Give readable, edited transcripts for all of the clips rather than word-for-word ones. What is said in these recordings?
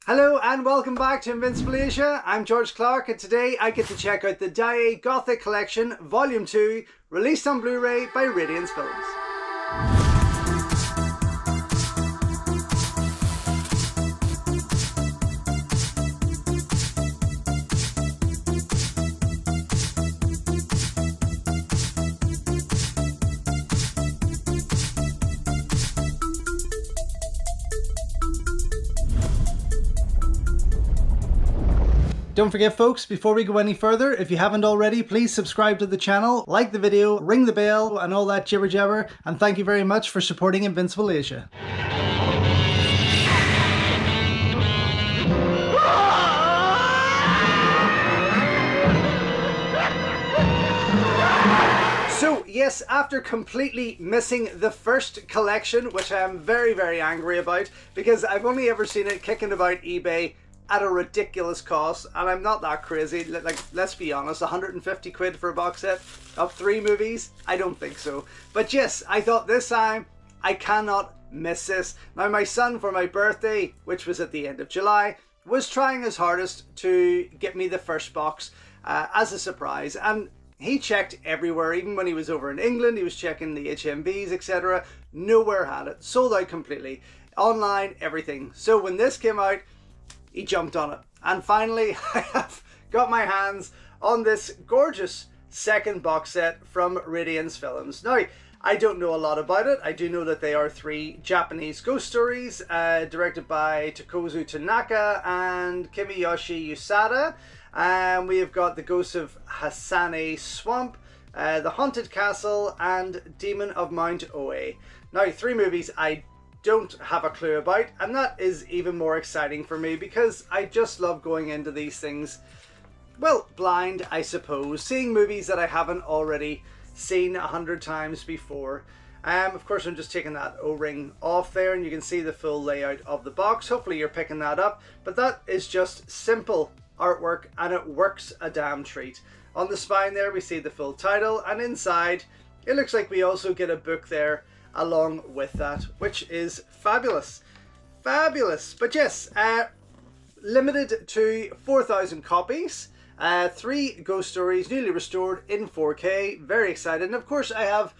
Hello and welcome back to Invincible Asia. I'm George Clark and today I get to check out the Daiei Gothic Collection Volume 2, released on Blu-ray by Radiance Films. Don't forget folks, before we go any further, if you haven't already, please subscribe to the channel, like the video, ring the bell and all that jibber jabber, and thank you very much for supporting Invincible Asia. So yes, after completely missing the first collection, which I'm very angry about, because I've only ever seen it kicking about eBay at a ridiculous cost, and I'm not that crazy. Like, let's be honest, 150 quid for a box set of 3 movies? I don't think so. But yes, I thought this time, I cannot miss this. Now my son, for my birthday, which was at the end of July, was trying his hardest to get me the first box as a surprise, and he checked everywhere. Even when he was over in England, he was checking the HMVs, etc. Nowhere had it. Sold out completely. Online, everything. So when this came out, he jumped on it, and finally I have got my hands on this gorgeous second box set from Radiance Films. Now, I don't know a lot about it. I do know that they are 3 Japanese ghost stories directed by Takozu Tanaka and Kimiyoshi Yusada. And we have got The Ghost of Hasane Swamp, The Haunted Castle, and Demon of Mount Oe. Now, 3 movies I don't have a clue about, and that is even more exciting for me because I just love going into these things, well, blind, I suppose, seeing movies that I haven't already seen 100 times before. Of course, I'm just taking that O-ring off there, and you can see the full layout of the box. Hopefully you're picking that up, but that is just simple artwork, and it works a damn treat. On the spine there, we see the full title, and inside, it looks like we also get a book there along with that, which is fabulous. But yes, limited to 4,000 copies, 3 ghost stories newly restored in 4K. Very excited, and of course I have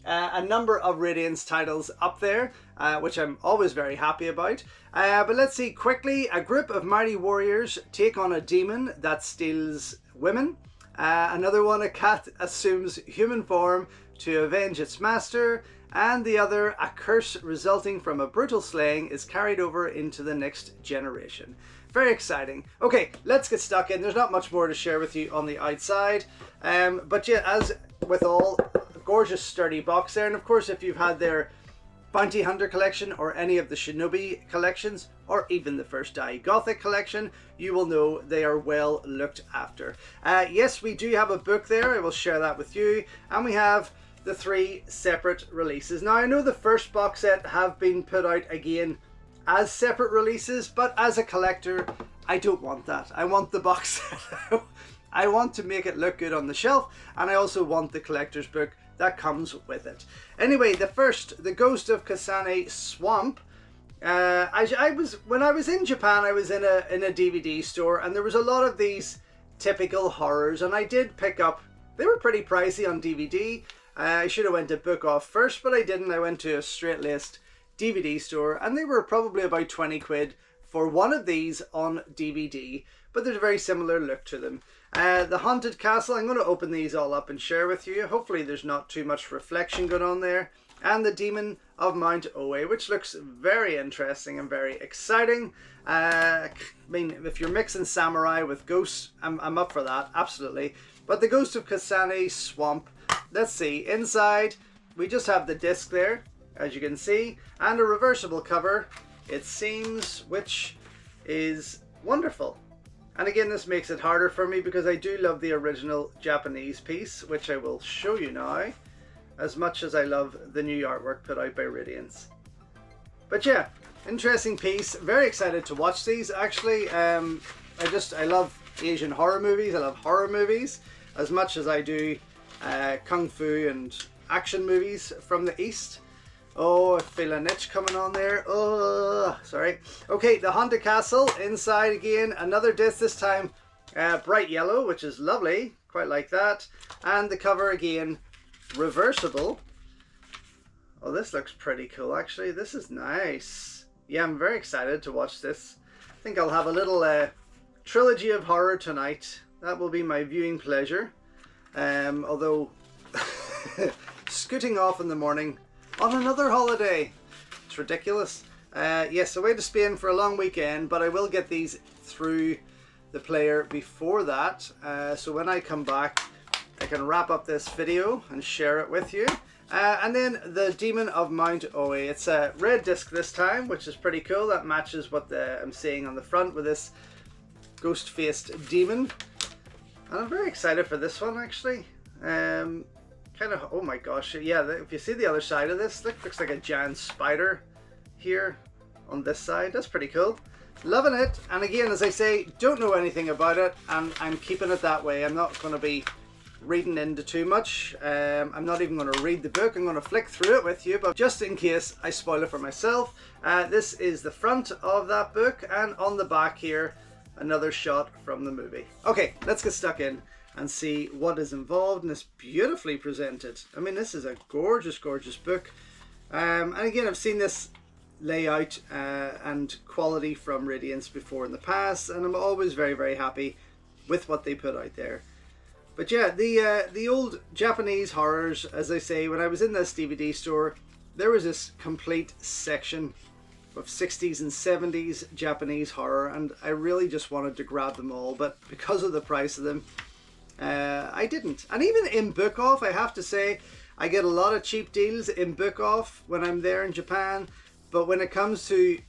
a number of Radiance titles up there, which I'm always very happy about. But let's see quickly. A group of mighty warriors take on a demon that steals women. Another one, a cat assumes human form to avenge its master. And the other, a curse resulting from a brutal slaying, is carried over into the next generation. Very exciting. Okay, let's get stuck in. There's not much more to share with you on the outside. But yeah, as with all, gorgeous sturdy box there. And of course, if you've had their Bounty Hunter collection or any of the Shinobi collections, or even the first Daiei Gothic collection, you will know they are well looked after. Yes, we do have a book there. I will share that with you. And we have the 3 separate releases. Now, I know the first box set have been put out again as separate releases, but as a collector, I don't want that. I want the box set. I want to make it look good on the shelf, and I also want the collector's book that comes with it. Anyway, the first, The Ghost of Hasane Swamp. When I was in Japan, I was in a DVD store, and there was a lot of these typical horrors, and I did pick up, they were pretty pricey on DVD. I should have went to book off first, but I didn't. I went to a straight-laced DVD store, and they were probably about 20 quid for one of these on DVD, but there's a very similar look to them. The Haunted Castle, I'm going to open these all up and share with you. Hopefully there's not too much reflection going on there. And the Demon of Mount Oe, which looks very interesting and very exciting. I mean, if you're mixing samurai with ghosts, I'm up for that, absolutely. But The Ghost of Hasane Swamp, let's see, inside we just have the disc there, as you can see, and a reversible cover, it seems, which is wonderful. And again, this makes it harder for me because I do love the original Japanese piece, which I will show you now, as much as I love the new artwork put out by Radiance. But yeah, interesting piece. Very excited to watch these, actually. I love Asian horror movies. I love horror movies as much as I do kung fu and action movies from the East. Oh, I feel an itch coming on there. Oh, sorry. Okay, the Haunted Castle. Inside again, another disc, this time bright yellow, which is lovely. Quite like that. And the cover again, reversible. Oh, this looks pretty cool actually. This is nice. Yeah, I'm very excited to watch this. I think I'll have a little trilogy of horror tonight. That will be my viewing pleasure. Although scooting off in the morning on another holiday, it's ridiculous. Yes, away to Spain for a long weekend, but I will get these through the player before that. So when I come back, I can wrap up this video and share it with you. And then the Demon of Mount Oe. It's a red disc this time, which is pretty cool. That matches what I'm seeing on the front with this ghost-faced demon. And I'm very excited for this one actually. Kind of, oh my gosh, yeah, if you see the other side of this, looks like a giant spider here on this side. That's pretty cool. Loving it. And again, as I say, don't know anything about it, and I'm keeping it that way. I'm not going to be reading into too much. I'm not even going to read the book. I'm going to flick through it with you, but just in case I spoil it for myself, this is the front of that book, and on the back here, another shot from the movie. Okay, let's get stuck in and see what is involved, and it's beautifully presented. I mean, this is a gorgeous, gorgeous book. And again, I've seen this layout and quality from Radiance before in the past, and I'm always very, very happy with what they put out there. But yeah, the old Japanese horrors, as I say, when I was in this DVD store, there was this complete section of 60s and 70s Japanese horror, and I really just wanted to grab them all, but because of the price of them, I didn't. And even in Book Off, I have to say, I get a lot of cheap deals in Book Off when I'm there in Japan, but when it comes to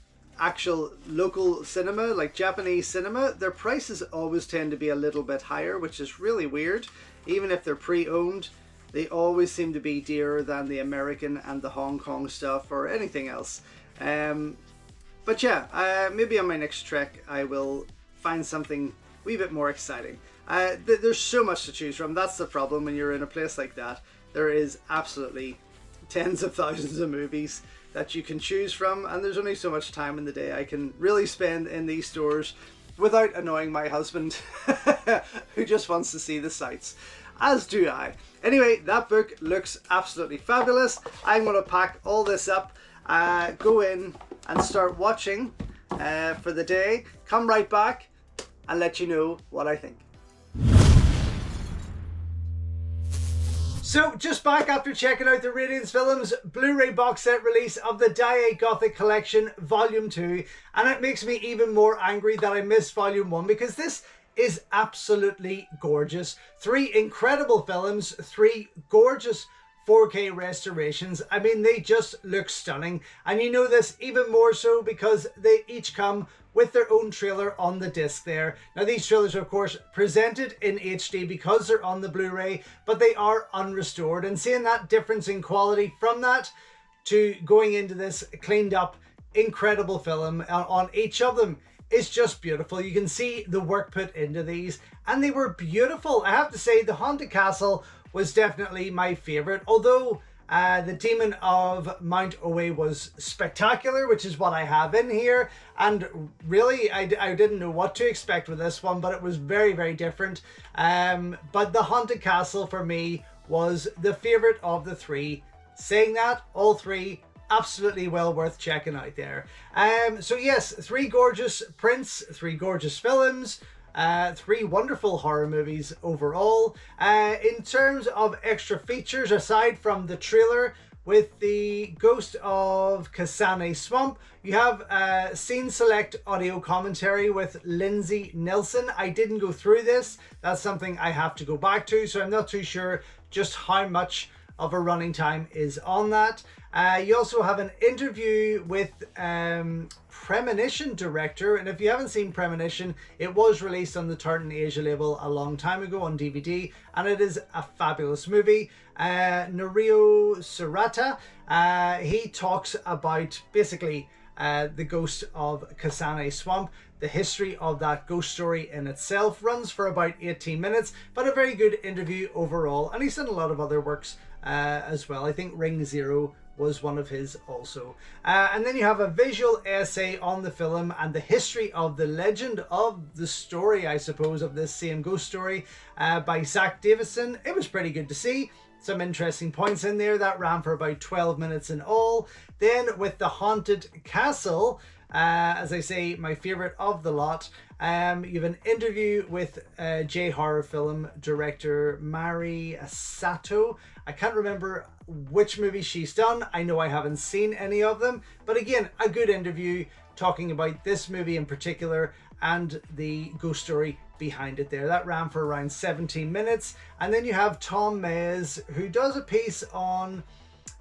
actual local cinema, like Japanese cinema, their prices always tend to be a little bit higher, which is really weird. Even if they're pre-owned, they always seem to be dearer than the American and the Hong Kong stuff or anything else. But yeah, maybe on my next trek I will find something a wee bit more exciting. There's so much to choose from. That's the problem when you're in a place like that. There is absolutely tens of thousands of movies that you can choose from, and there's only so much time in the day I can really spend in these stores without annoying my husband who just wants to see the sights, as do I. Anyway, that book looks absolutely fabulous. I'm going to pack all this up, go in and start watching for the day, come right back and let you know what I think. So, just back after checking out the Radiance Films Blu-ray box set release of the Daiei Gothic Collection Volume 2, and it makes me even more angry that I missed Volume 1, because this is absolutely gorgeous. 3 incredible films, 3 gorgeous 4K restorations. I mean, they just look stunning, and you know this even more so because they each come with their own trailer on the disc there. Now, these trailers are of course presented in HD because they're on the Blu-ray, but they are unrestored, and seeing that difference in quality from that to going into this cleaned up incredible film on each of them is just beautiful. You can see the work put into these, and they were beautiful. I have to say, the Haunted Castle was definitely my favorite, although the Demon of Mount Oe was spectacular, which is what I have in here, and really I didn't know what to expect with this one, but it was very, very different. But the Haunted Castle for me was the favorite of the 3. Saying that, all 3 absolutely well worth checking out there. So yes, 3 gorgeous prints, 3 gorgeous films, 3 wonderful horror movies overall. In terms of extra features, aside from the trailer with the Ghost of Kasane Swamp, you have scene select audio commentary with Lindsay Nilsson. I didn't go through this. That's something I have to go back to, so I'm not too sure just how much of a running time is on that. You also have an interview with Premonition director, and if you haven't seen Premonition, it was released on the Tartan Asia label a long time ago on DVD, and it is a fabulous movie. Norio Surata, he talks about basically the Ghost of Kasane Swamp. The history of that ghost story in itself runs for about 18 minutes, but a very good interview overall, and he's done a lot of other works as well. I think Ring Zero was one of his also. And then you have a visual essay on the film and the history of the legend of the story, I suppose, of this same ghost story by Zach Davison. It was pretty good to see. Some interesting points in there. That ran for about 12 minutes in all. Then with The Haunted Castle, as I say, my favorite of the lot, you have an interview with J horror film director Mari Sato. I can't remember which movie she's done. I know I haven't seen any of them, but again, a good interview talking about this movie in particular and the ghost story behind it there. That ran for around 17 minutes. And then you have Tom Mays, who does a piece on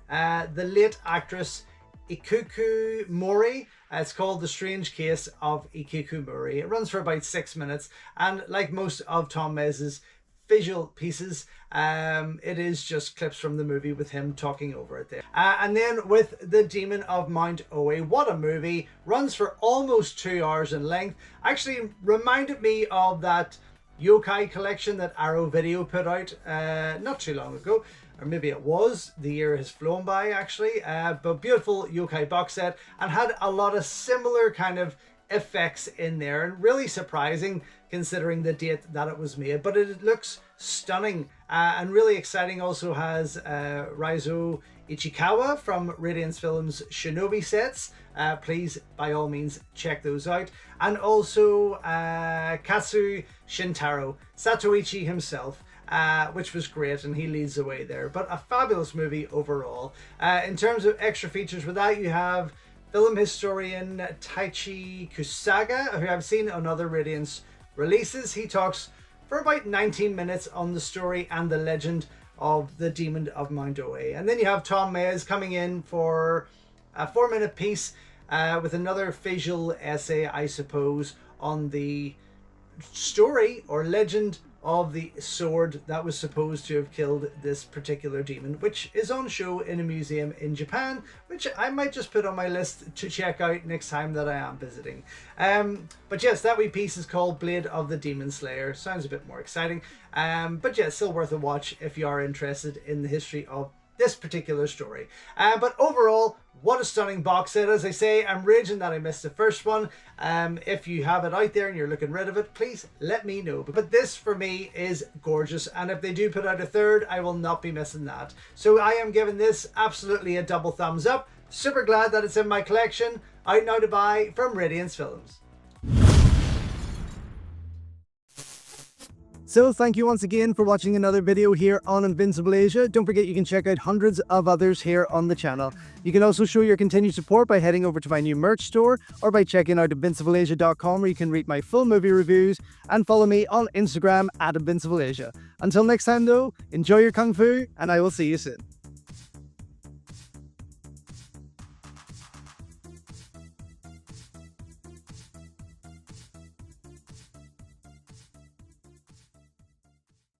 the late actress Ikuku Mori. It's called The Strange Case of Ikuku Mori. It runs for about 6 minutes, and like most of Tom Mays's visual pieces, it is just clips from the movie with him talking over it there. And then with The Demon of Mount Oe, what a movie. Runs for almost 2 hours in length. Actually reminded me of that yokai collection that Arrow Video put out not too long ago. Or maybe it was. The year has flown by, actually. But beautiful yokai box set, and had a lot of similar kind of effects in there, and really surprising considering the date that it was made. But it looks stunning and really exciting. Also has Raizo Ichikawa from Radiance Films Shinobi sets. Please, by all means, check those out. And also Katsu Shintaro, Satoichi himself. Which was great, and he leads the way there. But a fabulous movie overall. In terms of extra features with that, you have film historian Taichi Kusaga, who I've seen on other Radiance releases. He talks for about 19 minutes on the story and the legend of the Demon of Mount Oe. And then you have Tom Mays coming in for a 4-minute piece with another visual essay, I suppose, on the story or legend of the sword that was supposed to have killed this particular demon, which is on show in a museum in Japan, which I might just put on my list to check out next time that I am visiting. But yes, that wee piece is called Blade of the Demon Slayer. Sounds a bit more exciting, but yeah, still worth a watch if you are interested in the history of this particular story. But overall, what a stunning box set. As I say, I'm raging that I missed the first one. If you have it out there and you're looking rid of it, please let me know. But this for me is gorgeous, and if they do put out a third, I will not be missing that. So I am giving this absolutely a double thumbs up. Super glad that it's in my collection. Out now to buy from Radiance Films. So thank you once again for watching another video here on Invincible Asia. Don't forget you can check out hundreds of others here on the channel. You can also show your continued support by heading over to my new merch store or by checking out invincibleasia.com, where you can read my full movie reviews, and follow me on Instagram at InvincibleAsia. Until next time though, enjoy your Kung Fu, and I will see you soon.